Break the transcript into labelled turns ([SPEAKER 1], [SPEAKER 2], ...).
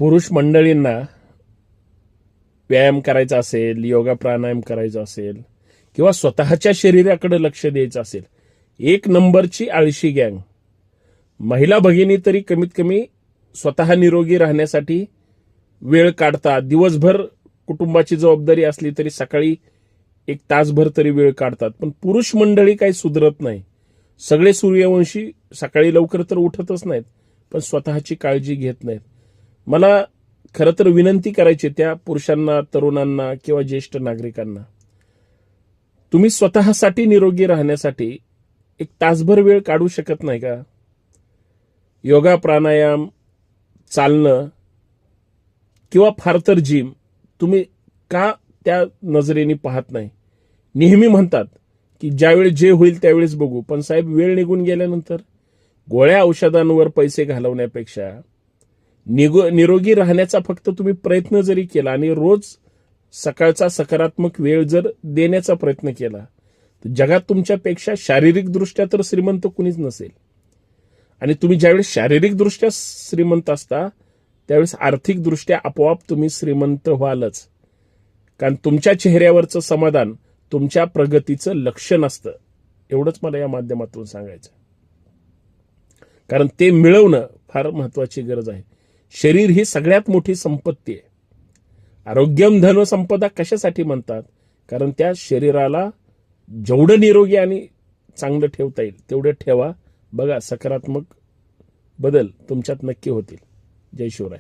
[SPEAKER 1] पुरुष मंडळींना व्यायाम करायचा असेल, योगा प्राणायाम करायचा असेल किंवा स्वतःच्या शरीराकडे लक्ष द्यायचं असेल, एक नंबरची आळशी गँग. महिला भगिनी तरी कमीत कमी स्वतः निरोगी राहण्यासाठी वेळ काढतात. दिवसभर कुटुंबाची जबाबदारी असली तरी सकाळी एक तासभर तरी वेळ काढतात. पण पुरुष मंडळी काही सुधरत नाही. सगळे सूर्यवंशी सकाळी लवकर तर उठतच नाहीत, पण स्वतःची काळजी घेत नाहीत. मला खरं तर विनंती करायची त्या पुरुषांना, तरुणांना किंवा ज्येष्ठ नागरिकांना, तुम्ही स्वतःसाठी निरोगी राहण्यासाठी एक तासभर वेळ काढू शकत नाही का? योगा प्राणायाम, चालणं किंवा फार तर जिम तुम्ही का त्या नजरेने पाहत नाही? नेहमी म्हणतात की ज्यावेळी जे होईल त्यावेळेस बघू, पण साहेब वेळ निघून गेल्यानंतर गोळ्या औषधांवर पैसे घालवण्यापेक्षा निरोगी राहण्याचा फक्त तुम्ही प्रयत्न जरी केला आणि रोज सकाळचा सकारात्मक वेळ जर देण्याचा प्रयत्न केला तर जगात तुमच्यापेक्षा शारीरिकदृष्ट्या तर श्रीमंत कुणीच नसेल. आणि तुम्ही ज्यावेळेस शारीरिकदृष्ट्या श्रीमंत असता त्यावेळेस आर्थिकदृष्ट्या आपोआप तुम्ही श्रीमंत व्हालच. कारण तुमच्या चेहऱ्यावरचं समाधान तुमच्या प्रगतीचं लक्षण असतं. एवढंच मला या माध्यमातून सांगायचं. कारण ते मिळवणं फार महत्वाची गरज आहे. शरीर ही सगळ्यात मोठी संपत्ती आहे. आरोग्यम धन संपदा कशासाठी म्हणतात? कारण त्या शरीराला जेवढं निरोगी आणि चांगलं ठेवता येईल तेवढं ठेवा. बघा, सकारात्मक बदल तुमच्यात नक्की होतील. जय शिवराय.